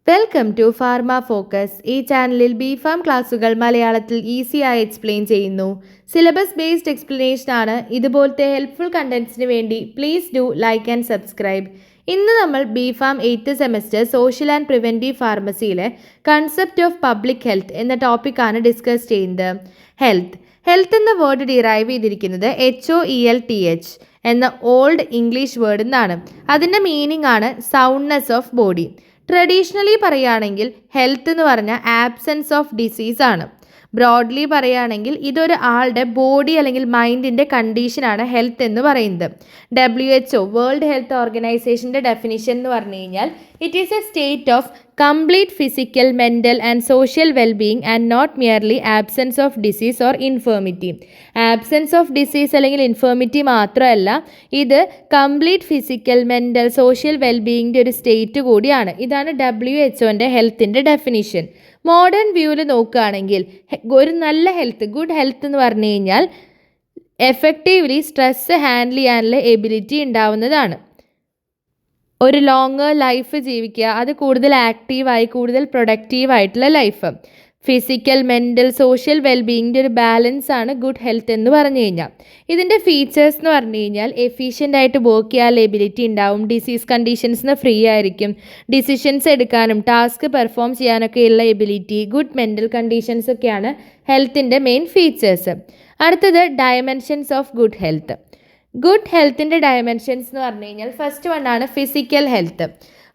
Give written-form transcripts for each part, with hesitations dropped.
Welcome to pharma focus. ഈ ചാനലിൽ B farm ക്ലാസുകൾ മലയാളത്തിൽ ഈസിയായി എക്സ്പ്ലെയിൻ ചെയ്യുന്നു. സിലബസ് ബേസ്ഡ് എക്സ്പ്ലനേഷൻ ആണ്. ഇതുപോലത്തെ ഹെൽപ്ഫുൾ കണ്ടന്റ്സിന് വേണ്ടി please do like and subscribe. ഇന്ന് നമ്മൾ B pharm 8th semester social and preventive ഫാർമസിയിലെ കൺസെപ്റ്റ് ഓഫ് പബ്ലിക് ഹെൽത്ത് എന്ന ടോപ്പിക്കാണ് ഡിസ്കസ് ചെയ്യുന്നത്. ഹെൽത്ത് എന്ന വേർഡ് ഡിറൈവ് ചെയ്തിരിക്കുന്നത് HOELTH എന്ന ഓൾഡ് ഇംഗ്ലീഷ് വേർഡിൽ നിന്നാണ്. അതിൻ്റെ മീനിങ് ആണ് സൗണ്ട്നെസ് ഓഫ് ബോഡി. ട്രഡീഷണലി പറയുകയാണെങ്കിൽ ഹെൽത്ത് എന്ന് പറഞ്ഞാൽ ആബ്സെൻസ് ഓഫ് ഡിസീസ് ആണ്. ബ്രോഡ്ലി പറയുകയാണെങ്കിൽ ഇതൊരു ആളുടെ ബോഡി അല്ലെങ്കിൽ മൈൻഡിൻ്റെ കണ്ടീഷനാണ് ഹെൽത്ത് എന്ന് പറയുന്നത്. WHO വേൾഡ് ഹെൽത്ത് ഓർഗനൈസേഷൻ്റെ ഡെഫിനിഷൻ എന്ന് പറഞ്ഞു കഴിഞ്ഞാൽ it is a state of complete physical, mental and social wellbeing and not merely absence of disease or infirmity. Absence of disease അല്ലെങ്കിൽ ഇൻഫേർമിറ്റി മാത്രമല്ല, ഇത് കംപ്ലീറ്റ് ഫിസിക്കൽ, മെൻ്റൽ, സോഷ്യൽ വെൽബീയിങ്ങിൻ്റെ ഒരു state കൂടിയാണ്. ഇതാണ് WHO ഹെൽത്തിൻ്റെ ഡെഫിനിഷൻ. മോഡേൺ വ്യൂവിൽ നോക്കുകയാണെങ്കിൽ ഒരു നല്ല ഹെൽത്ത്, ഗുഡ് ഹെൽത്ത് എന്ന് പറഞ്ഞു കഴിഞ്ഞാൽ എഫക്റ്റീവ്ലി സ്ട്രെസ് ഹാൻഡിൽ ചെയ്യാനുള്ള എബിലിറ്റി ഉണ്ടാവുന്നതാണ്. ഒരു ലോങ്ങർ ലൈഫ് ജീവിക്കുക, അത് കൂടുതൽ ആക്റ്റീവായി, കൂടുതൽ പ്രൊഡക്റ്റീവായിട്ടുള്ള ലൈഫ്. ഫിസിക്കൽ, മെൻ്റൽ, സോഷ്യൽ വെൽബീയിങ്ങിൻ്റെ ഒരു ബാലൻസ് ആണ് ഗുഡ് ഹെൽത്ത് എന്ന് പറഞ്ഞു കഴിഞ്ഞാൽ. ഇതിൻ്റെ ഫീച്ചേഴ്സ് എന്ന് പറഞ്ഞു കഴിഞ്ഞാൽ എഫിഷ്യൻ്റ് ആയിട്ട് വർക്ക് ചെയ്യാൻ എബിലിറ്റി ഉണ്ടാവും, ഡിസീസ് കണ്ടീഷൻസിന് ഫ്രീ ആയിരിക്കും, ഡിസിഷൻസ് എടുക്കാനും ടാസ്ക് പെർഫോം ചെയ്യാനൊക്കെയുള്ള എബിലിറ്റി, ഗുഡ് മെൻ്റൽ കണ്ടീഷൻസ് ഒക്കെയാണ് ഹെൽത്തിൻ്റെ മെയിൻ ഫീച്ചേഴ്സ്. അടുത്തത് dimensions of good health. Good ഹെൽത്തിൻ്റെ ഡയമെൻഷൻസ് എന്ന് പറഞ്ഞു കഴിഞ്ഞാൽ ഫസ്റ്റ് വൺ ആണ് ഫിസിക്കൽ ഹെൽത്ത്.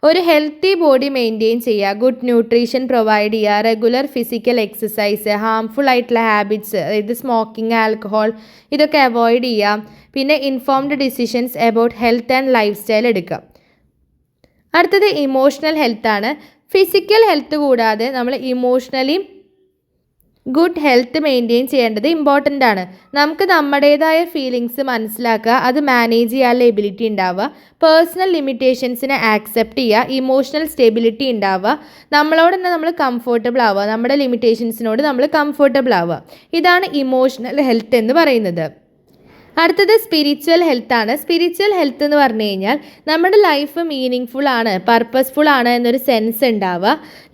ഒരു ഹെൽത്തി ബോഡി മെയിൻറ്റെയിൻ ചെയ്യുക, ഗുഡ് ന്യൂട്രീഷൻ പ്രൊവൈഡ് ചെയ്യുക, റെഗുലർ ഫിസിക്കൽ എക്സസൈസ്, ഹാംഫുൾ ആയിട്ടുള്ള ഹാബിറ്റ്സ്, അതായത് സ്മോക്കിംഗ്, ആൽക്കഹോൾ ഇതൊക്കെ അവോയ്ഡ് ചെയ്യുക. പിന്നെ informed decisions about health and life style എടുക്കുക. അടുത്തത് ഇമോഷണൽ ഹെൽത്താണ്. ഫിസിക്കൽ ഹെൽത്ത് കൂടാതെ നമ്മൾ ഇമോഷണലി ഗുഡ് ഹെൽത്ത് മെയിൻറ്റെയിൻ ചെയ്യേണ്ടത് ഇമ്പോർട്ടൻ്റ് ആണ്. നമുക്ക് നമ്മുടേതായ ഫീലിങ്സ് മനസ്സിലാക്കുക, അത് മാനേജ് ചെയ്യാനുള്ള എബിലിറ്റി ഉണ്ടാവുക, പേഴ്സണൽ ലിമിറ്റേഷൻസിനെ ആക്സെപ്റ്റ് ചെയ്യുക, ഇമോഷണൽ സ്റ്റെബിലിറ്റി ഉണ്ടാവുക, നമ്മളോട് തന്നെ നമ്മൾ കംഫർട്ടബിൾ ആവുക, നമ്മുടെ ലിമിറ്റേഷൻസിനോട് നമ്മൾ കംഫർട്ടബിൾ ആവുക. ഇതാണ് ഇമോഷണൽ ഹെൽത്ത് എന്ന് പറയുന്നത്. അടുത്തത് സ്പിരിച്വൽ ഹെൽത്താണ്. സ്പിരിച്വൽ ഹെൽത്ത് എന്ന് പറഞ്ഞു കഴിഞ്ഞാൽ നമ്മുടെ ലൈഫ് മീനിങ് ഫുൾ ആണ്, പർപ്പസ്ഫുൾ ആണ് എന്നൊരു സെൻസ് ഉണ്ടാവുക,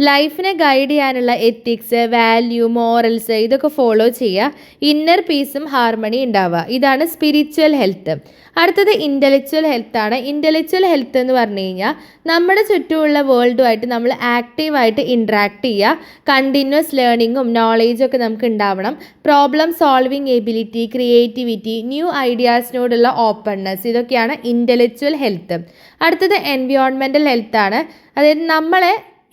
ലൈഫിനെ ഗൈഡ് ചെയ്യാനുള്ള എത്തിക്സ്, വാല്യൂ, മോറൽസ് ഇതൊക്കെ ഫോളോ ചെയ്യുക, ഇന്നർ പീസും ഹാർമണി ഉണ്ടാവുക. ഇതാണ് സ്പിരിച്വൽ ഹെൽത്ത്. അടുത്തത് ഇൻ്റലക്ച്വൽ ഹെൽത്താണ്. ഇൻ്റലക്ച്വൽ ഹെൽത്ത് എന്ന് പറഞ്ഞു കഴിഞ്ഞാൽ നമ്മുടെ ചുറ്റുമുള്ള വേൾഡുമായിട്ട് നമ്മൾ ആക്റ്റീവായിട്ട് ഇൻട്രാക്ട് ചെയ്യുക, കണ്ടിന്യൂസ് ലേണിങ്ങും നോളേജും ഒക്കെ നമുക്ക് ഉണ്ടാവണം, problem solving ability, creativity, new ഐഡിയാസിനോടുള്ള ഓപ്പൺനെസ് ഇതൊക്കെയാണ് ഇൻ്റലക്ച്വൽ ഹെൽത്ത്. അടുത്തത് എൻവിയോൺമെൻറ്റൽ ഹെൽത്താണ്. അതായത് നമ്മളെ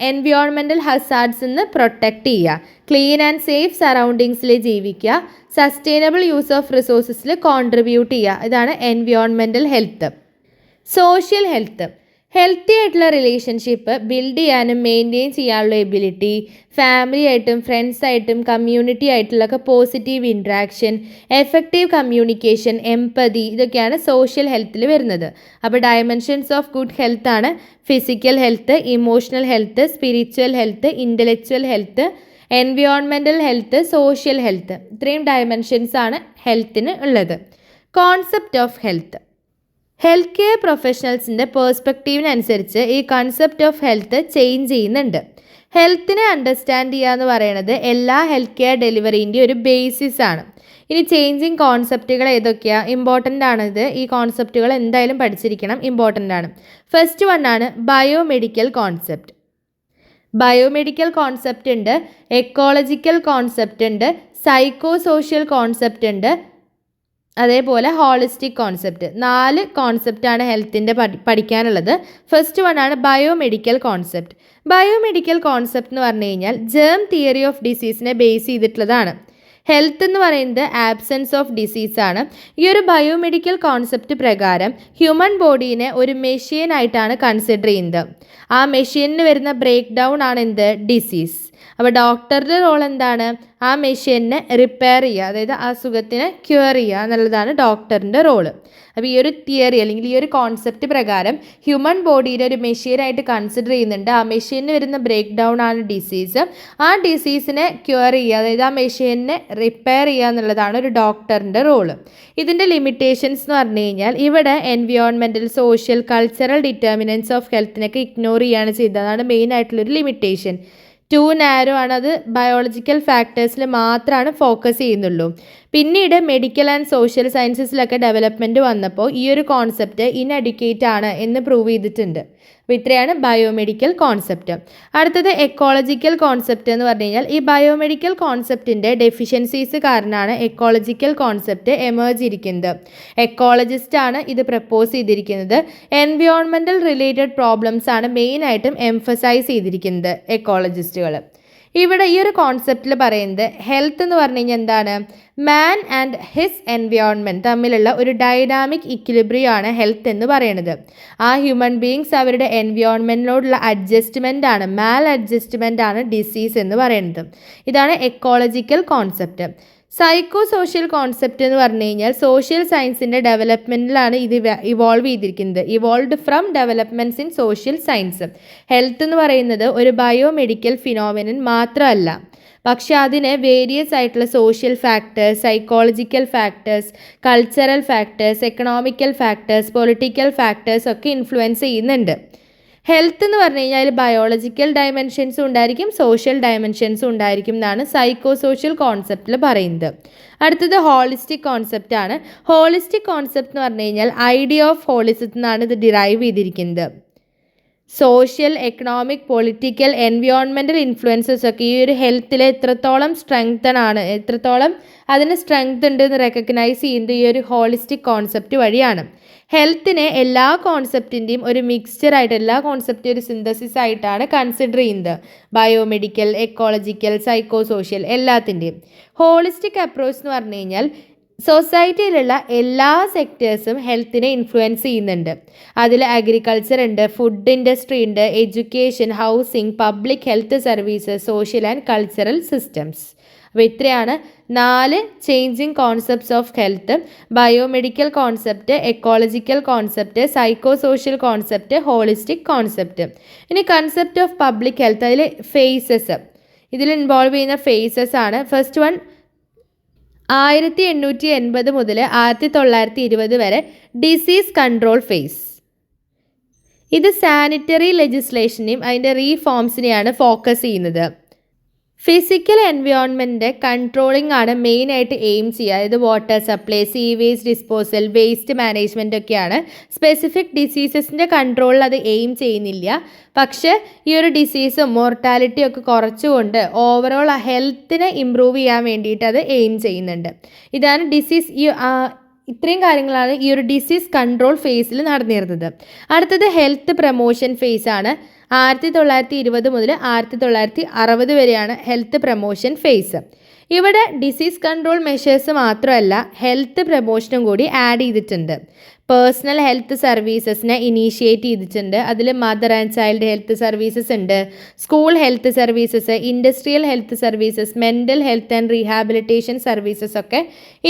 എൻവിയോൺമെൻറ്റൽ ഹസാർഡ്സ് നിന്ന് പ്രൊട്ടക്റ്റ് ചെയ്യുക, ക്ലീൻ ആൻഡ് സേഫ് സറൗണ്ടിങ്സിൽ ജീവിക്കുക, സസ്റ്റൈനബിൾ യൂസ് ഓഫ് റിസോഴ്സസിൽ കോൺട്രിബ്യൂട്ട് ചെയ്യുക. ഇതാണ് environmental health. Social health. Healthy ആയിട്ടുള്ള റിലേഷൻഷിപ്പ് ബിൽഡ് ചെയ്യാനും മെയിൻറ്റെയിൻ ചെയ്യാനുള്ള എബിലിറ്റി, ഫാമിലി ആയിട്ടും ഫ്രണ്ട്സായിട്ടും കമ്മ്യൂണിറ്റി ആയിട്ടുള്ളൊക്കെ positive interaction, effective communication, empathy ഇതൊക്കെയാണ് സോഷ്യൽ ഹെൽത്തിൽ വരുന്നത്. അപ്പോൾ ഡയമെൻഷൻസ് ഓഫ് ഗുഡ് ഹെൽത്ത് ആണ് physical health, emotional health, spiritual health, intellectual health, environmental health, social health. ഇത്രയും ഡയമെൻഷൻസ് ആണ് ഹെൽത്തിന് ഉള്ളത്. Concept of health. Health care പ്രൊഫഷണൽസിൻ്റെ പേഴ്സ്പെക്റ്റീവിനനുസരിച്ച് ഈ കൺസെപ്റ്റ് ഓഫ് ഹെൽത്ത് ചേഞ്ച് ചെയ്യുന്നുണ്ട്. ഹെൽത്തിനെ അണ്ടർസ്റ്റാൻഡ് ചെയ്യുക എന്ന് പറയുന്നത് എല്ലാ ഹെൽത്ത് കെയർ ഡെലിവറീൻ്റെ ഒരു ബേസിസ് ആണ്. ഇനി ചേഞ്ചിങ് കോൺസെപ്റ്റുകൾ ഏതൊക്കെയാണ്? ഇമ്പോർട്ടൻ്റ് ആണിത്. ഈ കോൺസെപ്റ്റുകൾ എന്തായാലും പഠിച്ചിരിക്കണം, ഇമ്പോർട്ടൻ്റ് ആണ്. ഫസ്റ്റ് വൺ ആണ് ബയോമെഡിക്കൽ കോൺസെപ്റ്റ്. ബയോമെഡിക്കൽ കോൺസെപ്റ്റ് ഉണ്ട്, എക്കോളജിക്കൽ കോൺസെപ്റ്റ് ഉണ്ട്, സൈക്കോ സോഷ്യൽ കോൺസെപ്റ്റ് ഉണ്ട്, അതേപോലെ ഹോളിസ്റ്റിക് കോൺസെപ്റ്റ്. 4 കോൺസെപ്റ്റാണ് ഹെൽത്തിൻ്റെ പഠിക്കാനുള്ളത്. ഫസ്റ്റ് വൺ ആണ് ബയോമെഡിക്കൽ കോൺസെപ്റ്റ്. ബയോമെഡിക്കൽ കോൺസെപ്റ്റ് എന്ന് പറഞ്ഞു കഴിഞ്ഞാൽ ജേം തിയറി ഓഫ് ഡിസീസിനെ ബേസ് ചെയ്തിട്ടുള്ളതാണ്. ഹെൽത്ത് എന്ന് പറയുന്നത് ആബ്സെൻസ് ഓഫ് ഡിസീസ് ആണ്. ഈ ഒരു ബയോമെഡിക്കൽ കോൺസെപ്റ്റ് പ്രകാരം ഹ്യൂമൻ ബോഡീനെ ഒരു മെഷീൻ ആയിട്ടാണ് കൺസിഡർ ചെയ്യുന്നത്. ആ മെഷീനിന് വരുന്ന ബ്രേക്ക് ഡൗൺ ആണ് എന്ത്? ഡിസീസ്. അപ്പോൾ ഡോക്ടറുടെ റോൾ എന്താണ്? ആ മെഷീനെ റിപ്പയർ ചെയ്യുക, അതായത് അസുഖത്തിനെ ക്യൂർ ചെയ്യുക എന്നുള്ളതാണ് ഡോക്ടറിൻ്റെ റോള്. അപ്പോൾ ഈ ഒരു തിയറി അല്ലെങ്കിൽ ഈ ഒരു കോൺസെപ്റ്റ് പ്രകാരം ഹ്യൂമൻ ബോഡിയുടെ ഒരു മെഷീനായിട്ട് കൺസിഡർ ചെയ്യുന്നുണ്ട്. ആ മെഷീനിൽ വരുന്ന ബ്രേക്ക് ഡൗൺ ആണ് ഡിസീസ്. ആ ഡിസീസിനെ ക്യൂർ ചെയ്യുക, അതായത് ആ മെഷീനെ റിപ്പയർ ചെയ്യുക എന്നുള്ളതാണ് ഒരു ഡോക്ടറിൻ്റെ റോള്. ഇതിൻ്റെ ലിമിറ്റേഷൻസ് എന്ന് പറഞ്ഞു കഴിഞ്ഞാൽ ഇവിടെ environmental, social, cultural determinants of ഹെൽത്തിനൊക്കെ ഇഗ്നോർ ചെയ്യുകയാണ് ചെയ്തതാണ് മെയിൻ ആയിട്ടുള്ളൊരു ലിമിറ്റേഷൻ. ടു നാരോ ആണ്, അത് ബയോളജിക്കൽ ഫാക്ടേഴ്സിൽ മാത്രമാണ് ഫോക്കസ് ചെയ്യുന്നുള്ളൂ. പിന്നീട് മെഡിക്കൽ ആൻഡ് സോഷ്യൽ സയൻസസിലൊക്കെ ഡെവലപ്മെൻറ്റ് വന്നപ്പോൾ ഈ ഒരു കോൺസെപ്റ്റ് ഇൻഎഡ്യൂക്കേറ്റ് ആണ് എന്ന് പ്രൂവ് ചെയ്തിട്ടുണ്ട്. അപ്പോൾ ഇത്രയാണ് ബയോമെഡിക്കൽ കോൺസെപ്റ്റ്. അടുത്തത് എക്കോളജിക്കൽ കോൺസെപ്റ്റ് എന്ന് പറഞ്ഞു കഴിഞ്ഞാൽ ഈ ബയോമെഡിക്കൽ കോൺസെപ്റ്റിൻ്റെ ഡെഫിഷ്യൻസീസ് കാരണമാണ് എക്കോളജിക്കൽ കോൺസെപ്റ്റ് എമേർജ് ഇരിക്കുന്നത്. എക്കോളജിസ്റ്റാണ് ഇത് പ്രപ്പോസ് ചെയ്തിരിക്കുന്നത്. എൻവിയോൺമെൻറ്റൽ റിലേറ്റഡ് പ്രോബ്ലംസ് ആണ് മെയിനായിട്ടും എംഫസൈസ് ചെയ്തിരിക്കുന്നത് എക്കോളജിസ്റ്റുകൾ. ഇവിടെ ഈ ഒരു കോൺസെപ്റ്റിൽ പറയുന്നത് ഹെൽത്ത് എന്ന് പറഞ്ഞു കഴിഞ്ഞാൽ എന്താണ്, മാൻ ആൻഡ് ഹിസ് എൻവയോൺമെൻറ്റ് തമ്മിലുള്ള ഒരു ഡൈനാമിക് ഇക്വിലിബ്രിയം ആണ് ഹെൽത്ത് എന്ന് പറയുന്നത്. ആ ഹ്യൂമൻ ബീയിങ്സ് അവരുടെ എൻവയോൺമെൻറ്റിനോടുള്ള അഡ്ജസ്റ്റ്മെൻ്റ് ആണ്, മാൽ അഡ്ജസ്റ്റ്മെൻ്റ് ആണ് ഡിസീസ് എന്ന് പറയുന്നത്. ഇതാണ് ecological concept. Psycho social concept എന്ന് പറഞ്ഞു കഴിഞ്ഞാൽ സോഷ്യൽ സയൻസിൻ്റെ ഡെവലപ്മെൻറ്റിലാണ് ഇത് ഇവോൾവ് ചെയ്തിരിക്കുന്നത്. Evolved from developments in social science. Health എന്ന് പറയുന്നത് ഒരു ബയോമെഡിക്കൽ ഫിനോമിനൻ മാത്രമല്ല, പക്ഷെ അതിനെ വേരിയസ് ആയിട്ടുള്ള social factors, psychological factors, cultural factors, economical factors, political factors ഒക്കെ ഇൻഫ്ലുവൻസ് ചെയ്യുന്നുണ്ട്. ഹെൽത്ത് എന്ന് പറഞ്ഞു കഴിഞ്ഞാൽ ബയോളജിക്കൽ ഡയമെൻഷൻസും ഉണ്ടായിരിക്കും, സോഷ്യൽ ഡയമെൻഷൻസും ഉണ്ടായിരിക്കും എന്നാണ് സൈക്കോ സോഷ്യൽ കോൺസെപ്റ്റിൽ പറയുന്നത്. അടുത്തത് ഹോളിസ്റ്റിക് കോൺസെപ്റ്റ് ആണ്. ഹോളിസ്റ്റിക് കോൺസെപ്റ്റ് എന്ന് പറഞ്ഞു കഴിഞ്ഞാൽ ഐഡിയ ഓഫ് ഹോളിസത്തിൽ നിന്നാണ് ഇത് ഡിറൈവ് ചെയ്തിരിക്കുന്നത്. Social, economic, political, environmental influences ഒക്കെ ഈ ഒരു ഹെൽത്തിൽ എത്രത്തോളം സ്ട്രെങ്തനാണ്, എത്രത്തോളം അതിന് സ്ട്രെങ്ത് ഉണ്ട് എന്ന് റെക്കഗ്നൈസ് ചെയ്യുന്നത് ഈ ഒരു ഹോളിസ്റ്റിക് കോൺസെപ്റ്റ് വഴിയാണ്. ഹെൽത്തിനെ എല്ലാ കോൺസെപ്റ്റിൻ്റെയും ഒരു മിക്സ്ചറായിട്ട്, എല്ലാ കോൺസെപ്റ്റും ഒരു സിന്തസിസ് ആയിട്ടാണ് കൺസിഡർ ചെയ്യുന്നത്. ബയോമെഡിക്കൽ, എക്കോളജിക്കൽ, സൈക്കോ സോഷ്യൽ എല്ലാത്തിൻ്റെയും. ഹോളിസ്റ്റിക് അപ്രോച്ച് എന്ന് പറഞ്ഞു കഴിഞ്ഞാൽ സൊസൈറ്റിയിലുള്ള എല്ലാ സെക്ടേഴ്സും ഹെൽത്തിനെ ഇൻഫ്ലുവൻസ് ചെയ്യുന്നുണ്ട്. അതിൽ അഗ്രികൾച്ചർ ഉണ്ട്, ഫുഡ് ഇൻഡസ്ട്രി ഉണ്ട്, education, housing, public health services, social and cultural systems. അപ്പോൾ ഇത്രയാണ് 4 changing concepts of health: biomedical concept, ecological concept, psycho social concept, holistic concept. ഇനി കൺസെപ്റ്റ് ഓഫ് പബ്ലിക് ഹെൽത്ത്, അതിൽ ഫേസസ്, ഇതിൽ involve ചെയ്യുന്ന faces ആണ്. First one 1880 മുതൽ 1920 വരെ disease control face. ഇത് സാനിറ്ററി ലെജിസ്ലേഷനെയും അതിൻ്റെ റീഫോംസിനെയാണ് ഫോക്കസ് ചെയ്യുന്നത്. ഫിസിക്കൽ എൻവയോൺമെൻറ്റ് കൺട്രോളിംഗ് ആണ് മെയിനായിട്ട് എയിം ചെയ്യുക. അതായത് water supply, sewage disposal, waste management ഒക്കെയാണ്. സ്പെസിഫിക് ഡിസീസസിൻ്റെ കൺട്രോളിൽ അത് എയിം ചെയ്യുന്നില്ല. പക്ഷേ ഈ ഒരു ഡിസീസും മോർട്ടാലിറ്റി ഒക്കെ കുറച്ചുകൊണ്ട് ഓവറോൾ ഹെൽത്തിനെ ഇമ്പ്രൂവ് ചെയ്യാൻ വേണ്ടിയിട്ട് അത് എയിം ചെയ്യുന്നുണ്ട്. ഇതാണ് ഡിസീസ്. ഇത്രയും കാര്യങ്ങളാണ് ഈ ഒരു ഡിസീസ് കൺട്രോൾ ഫേസിൽ നടന്നിരുന്നത്. അടുത്തത് ഹെൽത്ത് പ്രൊമോഷൻ ഫേസ് ആണ്. 1920 മുതൽ 1960 വരെയാണ് ഹെൽത്ത് പ്രൊമോഷൻ ഫേസ്. ഇവിടെ ഡിസീസ് കൺട്രോൾ മെഷേഴ്സ് മാത്രമല്ല, ഹെൽത്ത് പ്രൊമോഷനും കൂടി ആഡ് ചെയ്തിട്ടുണ്ട്. പേഴ്സണൽ ഹെൽത്ത് സർവീസസിനെ ഇനീഷ്യേറ്റ് ചെയ്തിട്ടുണ്ട്. അതിൽ mother and child health services ഉണ്ട്, school health services, industrial health services, mental health and rehabilitation services ഒക്കെ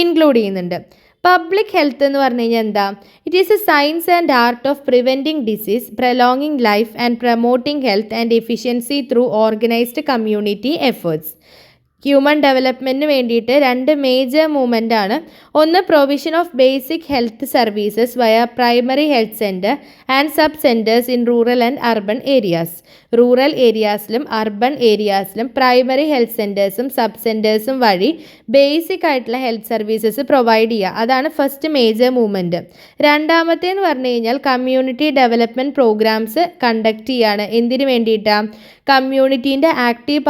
ഇൻക്ലൂഡ് ചെയ്യുന്നുണ്ട്. പബ്ലിക് ഹെൽത്ത് എന്ന് പറഞ്ഞു കഴിഞ്ഞാൽ എന്താ? It is a science and art of preventing disease, prolonging life and promoting health and efficiency through organised community efforts. Human ഡെവലപ്മെൻറ്റിന് വേണ്ടിയിട്ട് 2 major movement ആണ്. ഒന്ന് provision of basic health services via primary health centre and sub centres in rural and urban areas. Rural ഏരിയാസിലും urban ഏരിയാസിലും primary health സെൻറ്റേഴ്സും sub സെൻറ്റേഴ്സും വഴി basic ആയിട്ടുള്ള health services provide ചെയ്യുക. അതാണ് ഫസ്റ്റ് മേജർ മൂവ്മെൻറ്റ്. രണ്ടാമത്തേന്ന് പറഞ്ഞു കഴിഞ്ഞാൽ കമ്മ്യൂണിറ്റി ഡെവലപ്മെൻറ്റ് പ്രോഗ്രാംസ് കണ്ടക്ട് ചെയ്യുകയാണ്. എന്തിനു വേണ്ടിയിട്ടാണ്? കമ്മ്യൂണിറ്റീൻ്റെ ആക്റ്റീവ്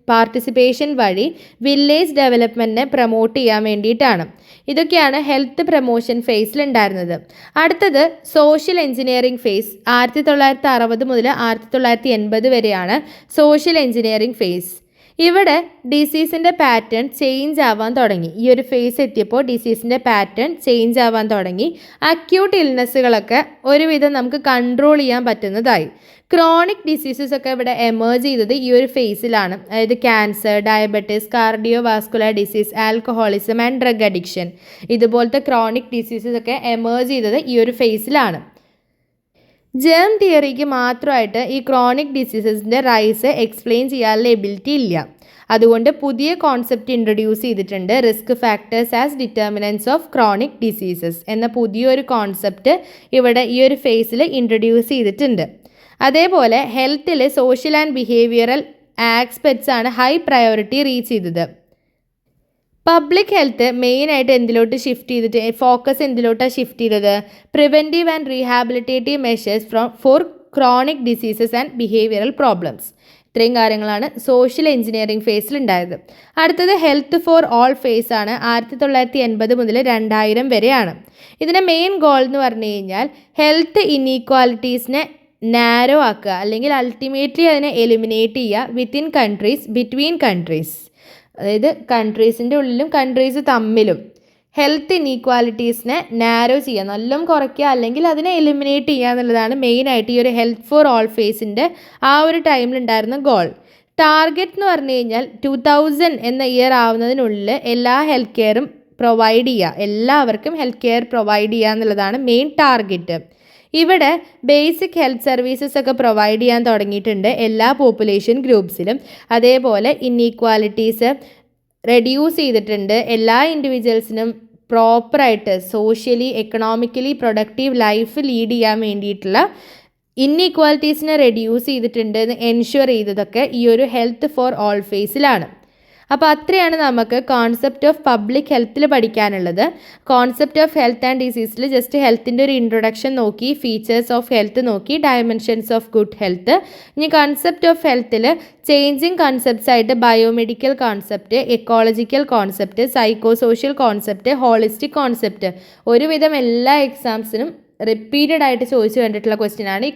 പാർട്ടിസിപ്പേഷൻ വഴി വില്ലേജ് ഡെവലപ്മെൻറ്റിനെ പ്രൊമോട്ട് ചെയ്യാൻ വേണ്ടിയിട്ടാണ്. ഇതൊക്കെയാണ് ഹെൽത്ത് പ്രൊമോഷൻ ഫേസിൽ ഉണ്ടായിരുന്നത്. അടുത്തത് സോഷ്യൽ എഞ്ചിനീയറിംഗ് ഫേസ്. 1960 മുതൽ 1980 വരെയാണ് സോഷ്യൽ എഞ്ചിനീയറിംഗ് ഫേസ്. ഇവിടെ ഡിസീസിൻ്റെ പാറ്റേൺ ചേഞ്ച് ആവാൻ തുടങ്ങി. ഈ ഒരു ഫേസ് എത്തിയപ്പോൾ ഡിസീസിൻ്റെ പാറ്റേൺ ചേഞ്ച് ആവാൻ തുടങ്ങി. അക്യൂട്ട് ഇൽനെസ്സുകളൊക്കെ ഒരുവിധം നമുക്ക് കൺട്രോൾ ചെയ്യാൻ പറ്റുന്നതായി. ക്രോണിക് ഡിസീസസ് ഒക്കെ ഇവിടെ എമേർജ് ചെയ്തത് ഈ ഒരു ഫേസിലാണ്. അതായത് cancer, diabetes, cardio vascular disease, alcoholism and drug addiction, ഇതുപോലത്തെ ക്രോണിക് ഡിസീസസ് ഒക്കെ എമേർജ് ചെയ്തത് ഈ ഒരു ഫേസിലാണ്. ജേം തിയറിക്ക് മാത്രമായിട്ട് ഈ ക്രോണിക് ഡിസീസസിൻ്റെ റൈസ് എക്സ്പ്ലെയിൻ ചെയ്യാനുള്ള എബിലിറ്റി ഇല്ല. അതുകൊണ്ട് പുതിയ കോൺസെപ്റ്റ് ഇൻട്രൊഡ്യൂസ് ചെയ്തിട്ടുണ്ട്. Risk factors as determinants of chronic diseases എന്ന പുതിയൊരു കോൺസെപ്റ്റ് ഇവിടെ ഈ ഒരു ഫേസിൽ ഇൻട്രൊഡ്യൂസ് ചെയ്തിട്ടുണ്ട്. അതേപോലെ ഹെൽത്തിൽ സോഷ്യൽ ആൻഡ് ബിഹേവിയറൽ ആസ്പെക്ട്സ് ആണ് ഹൈ പ്രയോറിറ്റി റീച്ച് ചെയ്തത്. പബ്ലിക് ഹെൽത്ത് മെയിനായിട്ട് എന്തിലോട്ട് ഷിഫ്റ്റ് ചെയ്തിട്ട് ഫോക്കസ് എന്തിലോട്ടാണ് ഷിഫ്റ്റ് ചെയ്തത്? Preventive and rehabilitative measures four chronic diseases and behavioural problems. ഇത്രയും കാര്യങ്ങളാണ് സോഷ്യൽ എഞ്ചിനീയറിംഗ് ഫേസിൽ ഉണ്ടായത്. അടുത്തത് ഹെൽത്ത് ഫോർ ഓൾ ഫേസ് ആണ്. 1980 മുതൽ 2000 വരെയാണ്. ഇതിൻ്റെ മെയിൻ ഗോൾ എന്ന് പറഞ്ഞു കഴിഞ്ഞാൽ ഹെൽത്ത് ഇൻഈക്വാലിറ്റീസിനെ നാരോ ആക്കുക, അല്ലെങ്കിൽ അൾട്ടിമേറ്റ്ലി അതിനെ എലിമിനേറ്റ് ചെയ്യുക വിത്തിൻ കൺട്രീസ്, ബിറ്റ്വീൻ കൺട്രീസ്. അതായത് കൺട്രീസിൻ്റെ ഉള്ളിലും കൺട്രീസ് തമ്മിലും ഹെൽത്ത് ഇൻഈക്വാലിറ്റീസിനെ നാരോ ചെയ്യുക, നല്ലോണം കുറയ്ക്കുക, അല്ലെങ്കിൽ അതിനെ എലിമിനേറ്റ് ചെയ്യുക എന്നുള്ളതാണ് മെയിനായിട്ട് ഈ ഒരു ഹെൽത്ത് ഫോർ ഓൾ ഫേസിൻ്റെ ആ ഒരു ടൈമിലുണ്ടായിരുന്ന ഗോൾ. ടാർഗറ്റ് എന്ന് പറഞ്ഞു കഴിഞ്ഞാൽ 2000 എന്ന ഇയർ ആവുന്നതിനുള്ളിൽ എല്ലാ ഹെൽത്ത് കെയറും പ്രൊവൈഡ് ചെയ്യുക, എല്ലാവർക്കും ഹെൽത്ത് കെയർ പ്രൊവൈഡ് ചെയ്യുക എന്നുള്ളതാണ് മെയിൻ ടാർഗറ്റ്. ഇവിടെ ബേസിക് ഹെൽത്ത് സർവീസസ് ഒക്കെ പ്രൊവൈഡ് ചെയ്യാൻ തുടങ്ങിയിട്ടുണ്ട് എല്ലാ പോപ്പുലേഷൻ ഗ്രൂപ്പ്സിലും. അതേപോലെ ഇൻഈക്വാലിറ്റീസ് റെഡ്യൂസ് ചെയ്തിട്ടുണ്ട്. എല്ലാ ഇൻഡിവിജ്വൽസിനും പ്രോപ്പറായിട്ട് socially economically productive life lead ചെയ്യാൻ വേണ്ടിയിട്ടുള്ള ഇൻഈക്വാലിറ്റീസിനെ റെഡ്യൂസ് ചെയ്തിട്ടുണ്ട് എന്ന് എൻഷുർ ചെയ്തതൊക്കെ ഈ ഒരു ഹെൽത്ത് ഫോർ ഓൾ ഫേസിലാണ്. അപ്പോൾ അത്രയാണ് നമുക്ക് കോൺസെപ്റ്റ് ഓഫ് പബ്ലിക് ഹെൽത്തിൽ പഠിക്കാനുള്ളത്. കോൺസെപ്റ്റ് ഓഫ് ഹെൽത്ത് ആൻഡ് ഡിസീസിൽ ജസ്റ്റ് ഹെൽത്തിൻ്റെ ഒരു ഇൻട്രൊഡക്ഷൻ നോക്കി, ഫീച്ചേഴ്സ് ഓഫ് ഹെൽത്ത് നോക്കി, ഡയമെൻഷൻസ് ഓഫ് ഗുഡ് ഹെൽത്ത്. ഇനി കൺസെപ്റ്റ് ഓഫ് ഹെൽത്തിൽ ചേഞ്ചിങ് കൺസെപ്റ്റ്സ് ആയിട്ട് biomedical concept, ecological concept, psycho social concept, holistic concept. ഒരുവിധം എല്ലാ എക്സാംസിനും റിപ്പീറ്റഡ് ആയിട്ട് ചോദിച്ചു കണ്ടിട്ടുള്ള ക്വസ്റ്റ്യൻ ആണ് ഈ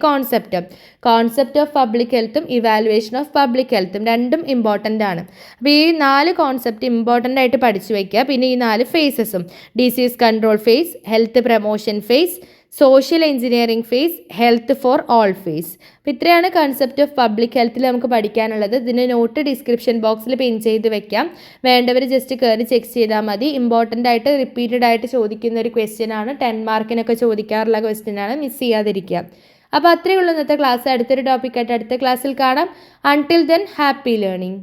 കോൺസെപ്റ്റ് ഓഫ് പബ്ലിക് ഹെൽത്തും ഇവാലുവേഷൻ ഓഫ് പബ്ലിക് ഹെൽത്തും രണ്ടും ഇമ്പോർട്ടൻ്റ് ആണ്. അപ്പോൾ ഈ 4 കോൺസെപ്റ്റ് ഇമ്പോർട്ടൻ്റ് ആയിട്ട് പഠിച്ചു വയ്ക്കുക. പിന്നെ ഈ 4 ഫേസസും, disease control phase, health promotion phase, social engineering phase, health for all phase. അപ്പോൾ ഇത്രയാണ് കൺസെപ്റ്റ് ഓഫ് പബ്ലിക് ഹെൽത്തിൽ നമുക്ക് പഠിക്കാനുള്ളത്. ഇതിൻ്റെ നോട്ട് ഡിസ്ക്രിപ്ഷൻ ബോക്സിൽ പിൻ ചെയ്ത് വെക്കാം. വേണ്ടവർ ജസ്റ്റ് കയറി ചെക്ക് ചെയ്താൽ മതി. ഇമ്പോർട്ടൻ്റ് ആയിട്ട് റിപ്പീറ്റഡ് ആയിട്ട് ചോദിക്കുന്ന ഒരു ക്വസ്റ്റ്യൻ ആണ്. 10 മാർക്കിനൊക്കെ ചോദിക്കാറുള്ള ക്വസ്റ്റ്യൻ ആണ്. മിസ് ചെയ്യാതിരിക്കുക. അപ്പോൾ അത്രയേ ഉള്ളൂ ഇന്നത്തെ ക്ലാസ്. അടുത്തൊരു ടോപ്പിക്കായിട്ട് അടുത്ത ക്ലാസ്സിൽ കാണാം. Until then happy learning.